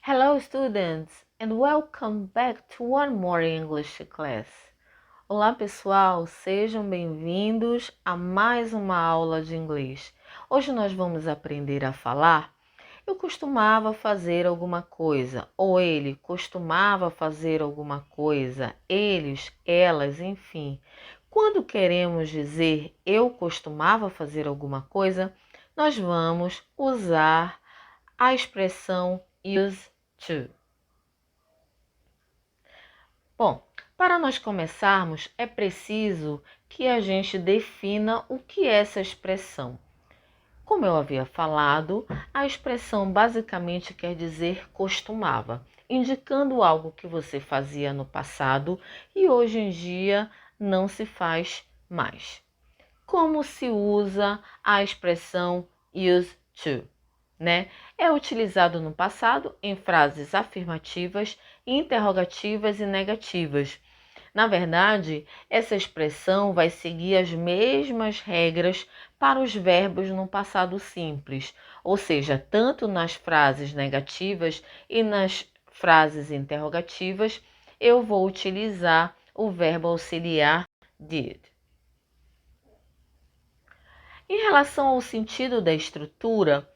Hello students and welcome back to one more English class. Olá pessoal, sejam bem-vindos a mais uma aula de inglês. Hoje nós vamos aprender a falar eu costumava fazer alguma coisa, ou ele costumava fazer alguma coisa, eles, elas, enfim. Quando queremos dizer eu costumava fazer alguma coisa, nós vamos usar a expressão used to. Bom, para nós começarmos, é preciso que a gente defina o que é essa expressão. Como eu havia falado, a expressão basicamente quer dizer costumava, indicando algo que você fazia no passado e hoje em dia não se faz mais. Como se usa a expressão used to? É utilizado no passado em frases afirmativas, interrogativas e negativas. Na verdade, essa expressão vai seguir as mesmas regras para os verbos no passado simples, ou seja, tanto nas frases negativas e nas frases interrogativas, eu vou utilizar o verbo auxiliar did. Em relação ao sentido da estrutura,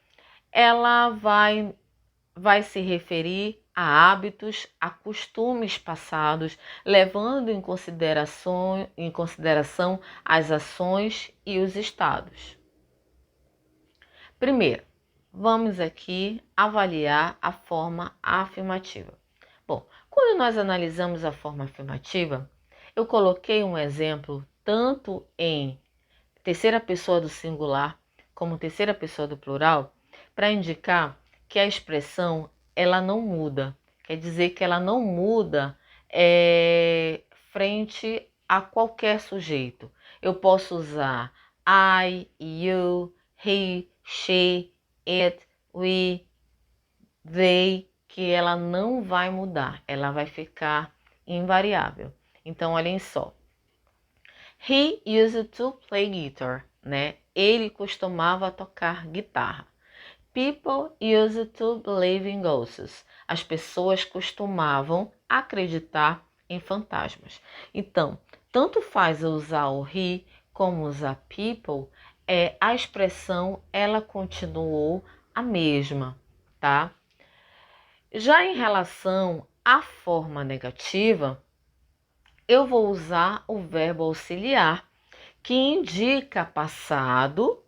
ela vai se referir a hábitos, a costumes passados, levando em consideração as ações e os estados. Primeiro, vamos aqui avaliar a forma afirmativa. Bom, quando nós analisamos a forma afirmativa, eu coloquei um exemplo tanto em terceira pessoa do singular como terceira pessoa do plural para indicar que a expressão ela não muda. Quer dizer que ela não muda frente a qualquer sujeito. Eu posso usar I, you, he, she, it, we, they, que ela não vai mudar, ela vai ficar invariável. Então, olhem só. He used to play guitar, Ele costumava tocar guitarra. People used to believe in ghosts. As pessoas costumavam acreditar em fantasmas. Então, tanto faz eu usar o he como usar people, a expressão ela continuou a mesma, tá? Já em relação à forma negativa, eu vou usar o verbo auxiliar, que indica passado,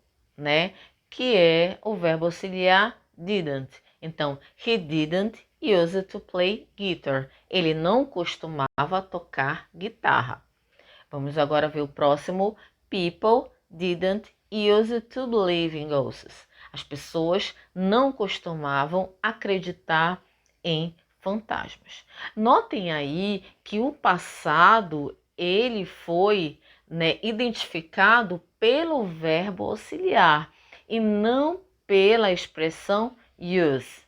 que é o verbo auxiliar didn't. Então, he didn't use to play guitar. Ele não costumava tocar guitarra. Vamos agora ver o próximo. People didn't use to believe in ghosts. As pessoas não costumavam acreditar em fantasmas. Notem aí que o passado ele foi identificado pelo verbo auxiliar e não pela expressão use,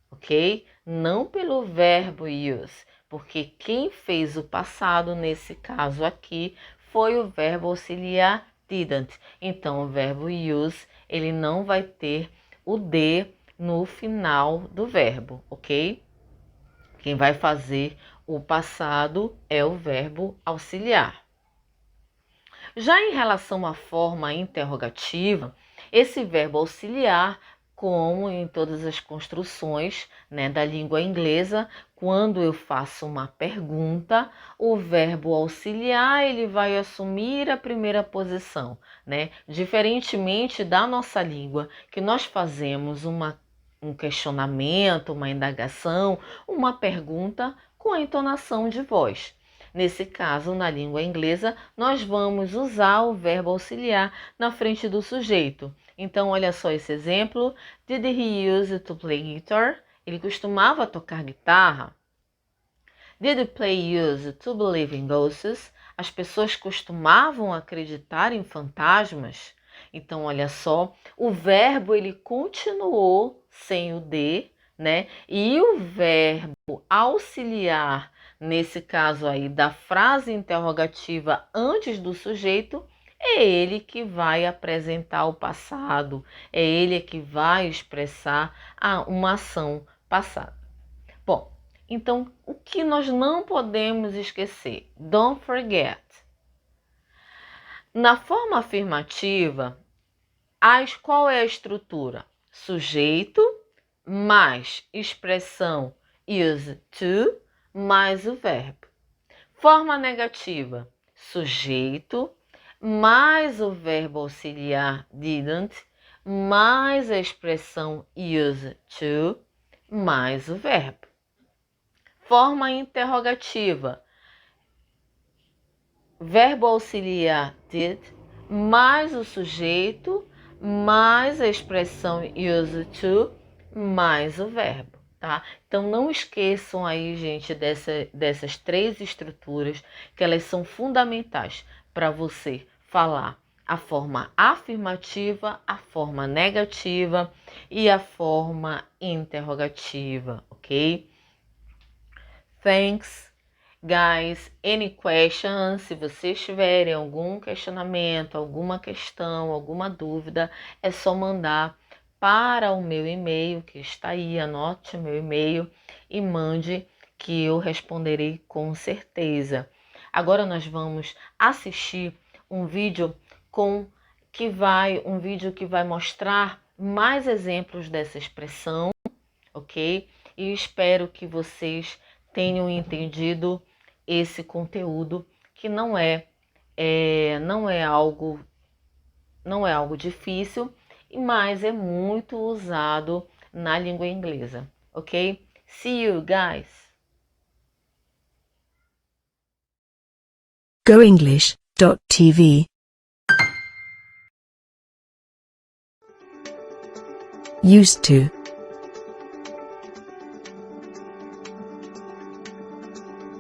ok? Não pelo verbo use, porque quem fez o passado nesse caso aqui foi o verbo auxiliar didn't. Então o verbo use ele não vai ter o D no final do verbo, ok? Quem vai fazer o passado é o verbo auxiliar. Já em relação à forma interrogativa, esse verbo auxiliar, como em todas as construções da língua inglesa, quando eu faço uma pergunta, o verbo auxiliar ele vai assumir a primeira posição, Diferentemente da nossa língua, que nós fazemos um questionamento, uma indagação, uma pergunta com a entonação de voz. Nesse caso, na língua inglesa, nós vamos usar o verbo auxiliar na frente do sujeito. Então, olha só esse exemplo. Did he use to play guitar? Ele costumava tocar guitarra. Did play use to believe in ghosts? As pessoas costumavam acreditar em fantasmas. Então, olha só, o verbo ele continuou sem o D, E o verbo auxiliar, nesse caso aí da frase interrogativa antes do sujeito, é ele que vai apresentar o passado, é ele que vai expressar uma ação passada. Bom, então o que nós não podemos esquecer? Don't forget. Na forma afirmativa, qual é a estrutura? Sujeito mais expressão used to mais o verbo. Forma negativa, sujeito mais o verbo auxiliar didn't mais a expressão used to mais o verbo. Forma interrogativa, verbo auxiliar did mais o sujeito mais a expressão used to mais o verbo, tá? Então não esqueçam aí, gente, dessas três estruturas, que elas são fundamentais para você falar a forma afirmativa, a forma negativa e a forma interrogativa, ok? Thanks, guys. Any questions? Se vocês tiverem algum questionamento, alguma questão, alguma dúvida, é só mandar para o meu e-mail que está aí. Anote o meu e-mail e mande, que eu responderei com certeza. Agora nós vamos assistir um vídeo que vai mostrar mais exemplos dessa expressão, ok? E espero que vocês tenham entendido esse conteúdo, que não é algo difícil, mas é muito usado na língua inglesa, ok? See you, guys! GoEnglish.tv Used to.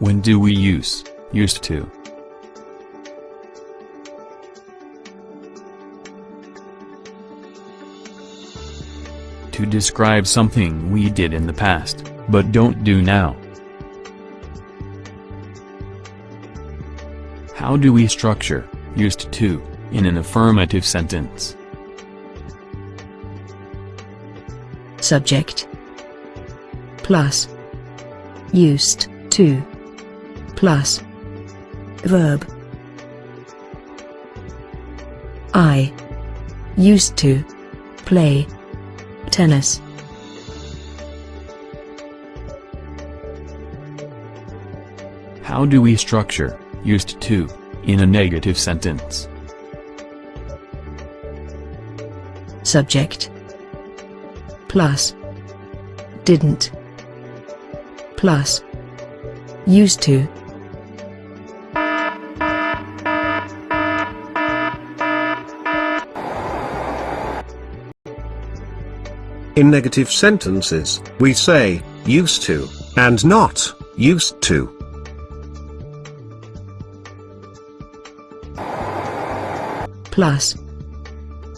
When do we use used to? To describe something we did in the past, but don't do now. How do we structure used to in an affirmative sentence? Subject plus used to plus verb. I used to play tennis. How do we structure used to in a negative sentence? Subject plus didn't plus used to. In negative sentences, we say used to and not used to. Plus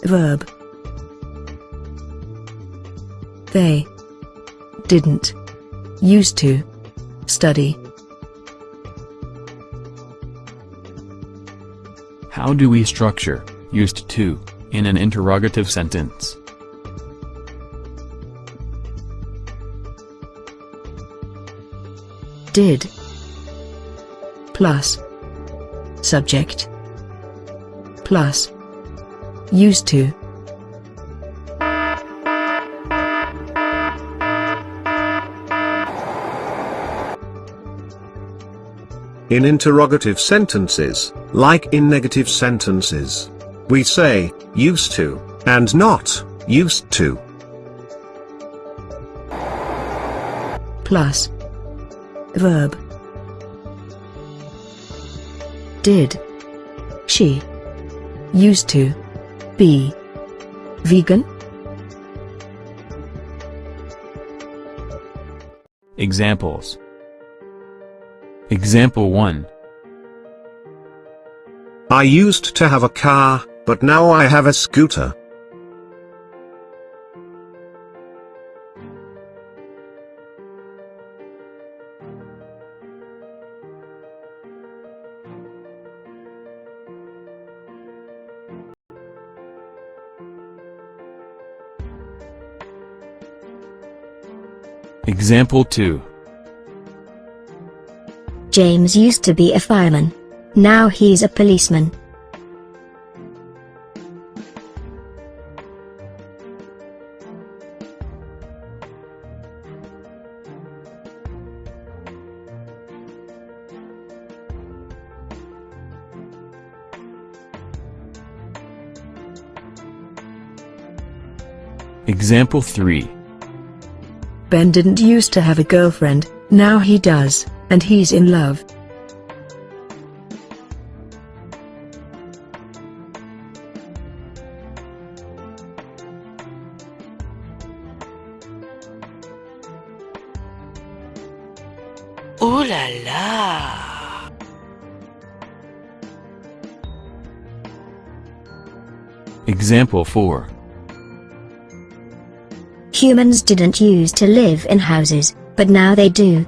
verb. They didn't used to study. How do we structure used to in an interrogative sentence? Did plus subject plus used to. In interrogative sentences, like in negative sentences, we say used to and not used to. Plus verb. Did she used to be vegan? Examples. Example 1. I used to have a car, but now I have a scooter. Example 2. James used to be a fireman. Now he's a policeman. Example 3. Ben didn't used to have a girlfriend, now he does, and he's in love. Ooh la la! Example 4. Humans didn't used to live in houses, but now they do.